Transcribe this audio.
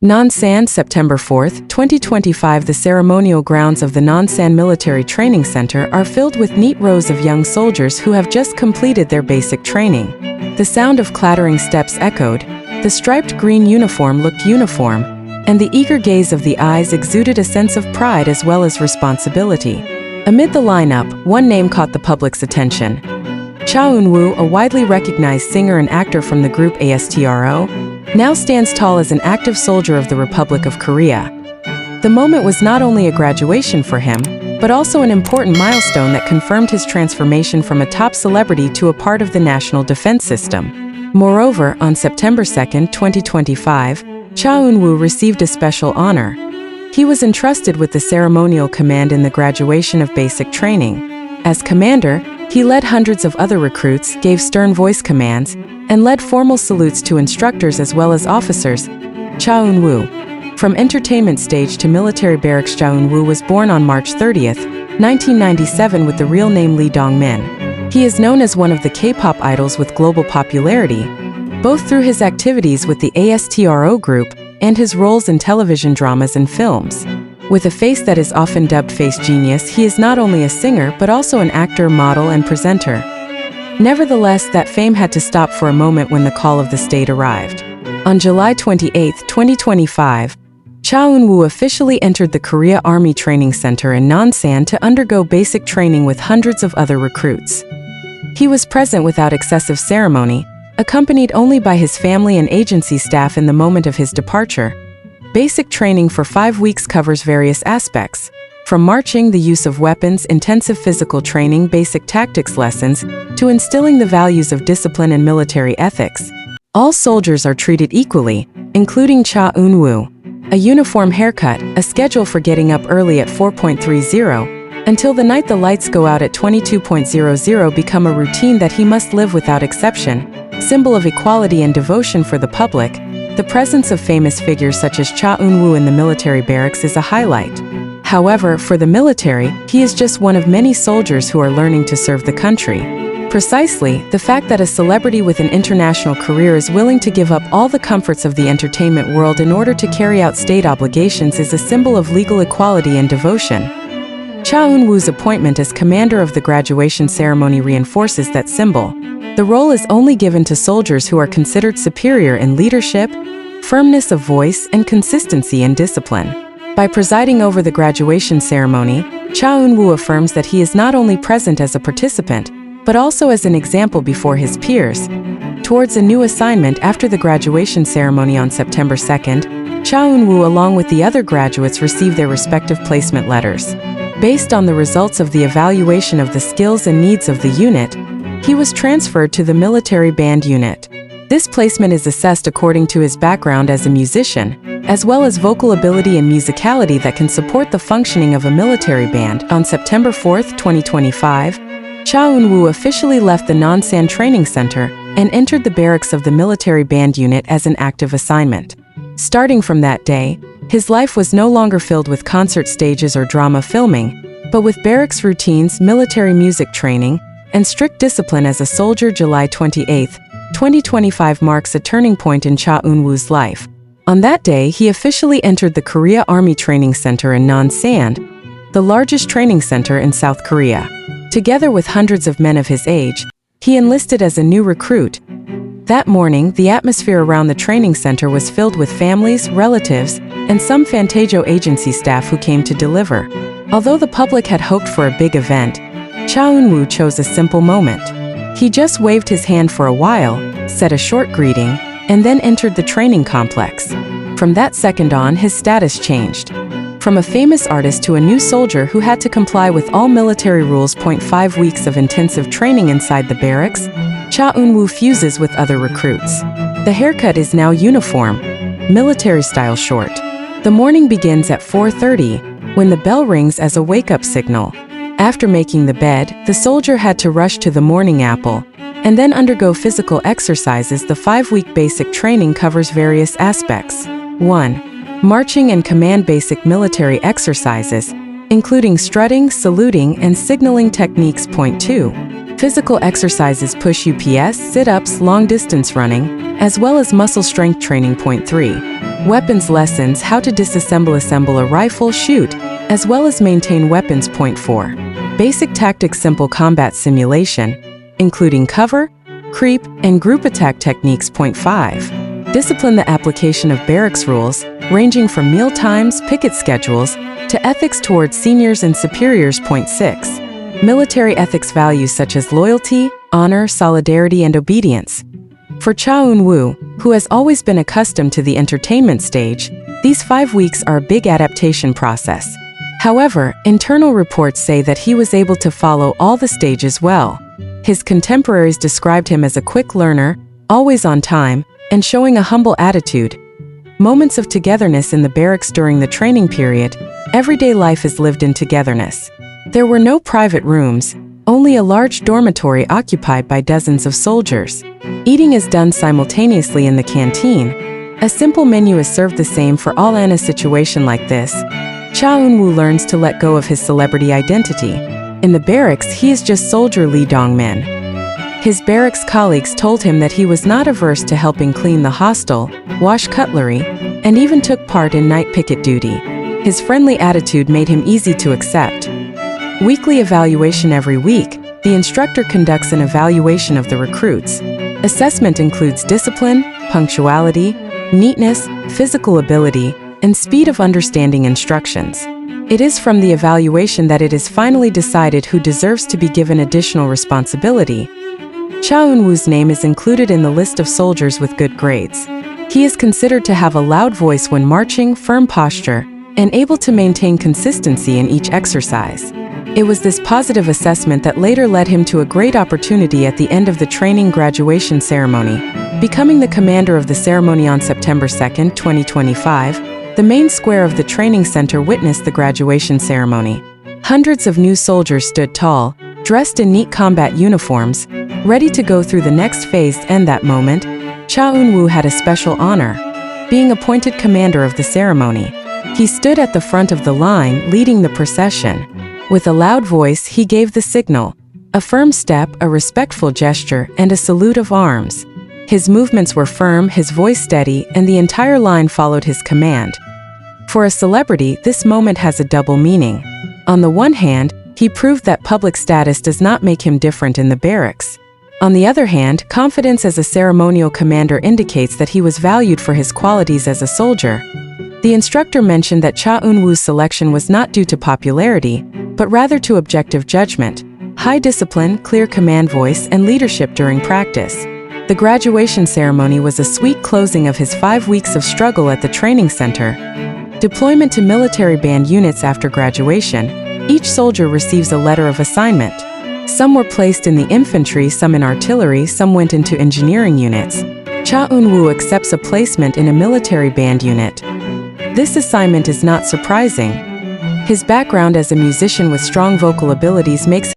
Nonsan, September 4, 2025. The ceremonial grounds of the Nonsan Military Training Center are filled with neat rows of young soldiers who have just completed their basic training. The sound of clattering steps echoed, the striped green uniform looked uniform, and the eager gaze of the eyes exuded a sense of pride as well as responsibility. Amid the lineup, one name caught the public's attention. Eun-woo, a widely recognized singer and actor from the group ASTRO, now stands tall as an active soldier of the Republic of Korea. The moment was not only a graduation for him, but also an important milestone that confirmed his transformation from a top celebrity to a part of the national defense system. Moreover, on September 2, 2025, Eun-woo received a special honor. He was entrusted with the ceremonial command in the graduation of basic training. As commander, he led hundreds of other recruits, gave stern voice commands, and led formal salutes to instructors as well as officers. Eun-woo. From entertainment stage to military barracks. Eun-woo was born on March 30, 1997 with the real name Lee Dong-min. He is known as one of the K-pop idols with global popularity, both through his activities with the ASTRO group and his roles in television dramas and films. With a face that is often dubbed face genius, he is not only a singer but also an actor, model, and presenter. Nevertheless, that fame had to stop for a moment when the call of the state arrived. On July 28, 2025, Eun-woo officially entered the Korea Army Training Center in Nonsan to undergo basic training with hundreds of other recruits. He was present without excessive ceremony, accompanied only by his family and agency staff in the moment of his departure. Basic training for 5 weeks covers various aspects, from marching, the use of weapons, intensive physical training, basic tactics lessons, to instilling the values of discipline and military ethics. All soldiers are treated equally, including Eun-woo. A uniform haircut, a schedule for getting up early at 4:30, until the night the lights go out at 22:00 become a routine that he must live without exception, symbol of equality and devotion for the public. The presence of famous figures such as Eun-woo in the military barracks is a highlight. However, for the military, he is just one of many soldiers who are learning to serve the country. Precisely, the fact that a celebrity with an international career is willing to give up all the comforts of the entertainment world in order to carry out state obligations is a symbol of legal equality and devotion. Eun-woo's appointment as commander of the graduation ceremony reinforces that symbol. The role is only given to soldiers who are considered superior in leadership, firmness of voice, and consistency in discipline. By presiding over the graduation ceremony, Eun-woo affirms that he is not only present as a participant, but also as an example before his peers. Towards a new assignment after the graduation ceremony on September 2nd, Eun-woo along with the other graduates received their respective placement letters. Based on the results of the evaluation of the skills and needs of the unit, he was transferred to the military band unit. This placement is assessed according to his background as a musician, as well as vocal ability and musicality that can support the functioning of a military band. On September 4, 2025, Eun-woo officially left the Nonsan Training Center and entered the barracks of the military band unit as an active assignment. Starting from that day, his life was no longer filled with concert stages or drama filming, but with barracks routines, military music training, and strict discipline as a soldier. July 28, 2025 marks a turning point in Eun-woo's life. On that day, he officially entered the Korea Army Training Center in Nonsan, the largest training center in South Korea. Together with hundreds of men of his age, he enlisted as a new recruit. That morning, the atmosphere around the training center was filled with families, relatives, and some Fantajo agency staff who came to deliver. Although the public had hoped for a big event, Eun-woo chose a simple moment. He just waved his hand for a while, said a short greeting, and then entered the training complex. From that second on, his status changed. From a famous artist to a new soldier who had to comply with all military rules. 5 weeks of intensive training inside the barracks, Eun-woo fuses with other recruits. The haircut is now uniform, military-style short. The morning begins at 4:30, when the bell rings as a wake-up signal. After making the bed, the soldier had to rush to the morning apple, and then undergo physical exercises. The 5-week basic training covers various aspects. 1. Marching and command. Basic military exercises, including strutting, saluting, and signaling techniques. 2. Physical exercises. Push-ups, sit-ups, long-distance running, as well as muscle strength training. 3. Weapons lessons: how to assemble a rifle, shoot, as well as maintain weapons. Point 4. Basic tactics: simple combat simulation, including cover, creep, and group attack techniques. Point 5. Discipline: the application of barracks rules, ranging from meal times, picket schedules, to ethics towards seniors and superiors. Point 6. Military ethics: values such as loyalty, honor, solidarity, and obedience. For Eun-woo, who has always been accustomed to the entertainment stage, these 5 weeks are a big adaptation process. However, internal reports say that he was able to follow all the stages well. His contemporaries described him as a quick learner, always on time, and showing a humble attitude. Moments of togetherness in the barracks: during the training period, everyday life is lived in togetherness. There were no private rooms, only a large dormitory occupied by dozens of soldiers. Eating is done simultaneously in the canteen. A simple menu is served, the same for all. In a situation like this, Eun-woo learns to let go of his celebrity identity. In the barracks, he is just soldier Lee Dong-min. His barracks colleagues told him that he was not averse to helping clean the hostel, wash cutlery, and even took part in night picket duty. His friendly attitude made him easy to accept. Weekly evaluation: every week, the instructor conducts an evaluation of the recruits. Assessment includes discipline, punctuality, neatness, physical ability, and speed of understanding instructions. It is from the evaluation that it is finally decided who deserves to be given additional responsibility. Eun-woo's name is included in the list of soldiers with good grades. He is considered to have a loud voice when marching, firm posture, and able to maintain consistency in each exercise. It was this positive assessment that later led him to a great opportunity at the end of the training graduation ceremony, becoming the commander of the ceremony. On September 2, 2025, the main square of the training center witnessed the graduation ceremony. Hundreds of new soldiers stood tall, dressed in neat combat uniforms, ready to go through the next phase. And that moment, Eun-woo had a special honor, being appointed commander of the ceremony. He stood at the front of the line, leading the procession. With a loud voice, he gave the signal, a firm step, a respectful gesture, and a salute of arms. His movements were firm, his voice steady, and the entire line followed his command. For a celebrity, this moment has a double meaning. On the one hand, he proved that public status does not make him different in the barracks. On the other hand, confidence as a ceremonial commander indicates that he was valued for his qualities as a soldier. The instructor mentioned that Eun-woo's selection was not due to popularity, but rather to objective judgment, high discipline, clear command voice, and leadership during practice. The graduation ceremony was a sweet closing of his 5 weeks of struggle at the training center. Deployment to military band units: after graduation, each soldier receives a letter of assignment. Some were placed in the infantry, some in artillery, some went into engineering units. Eun-woo accepts a placement in a military band unit. This assignment is not surprising. His background as a musician with strong vocal abilities makes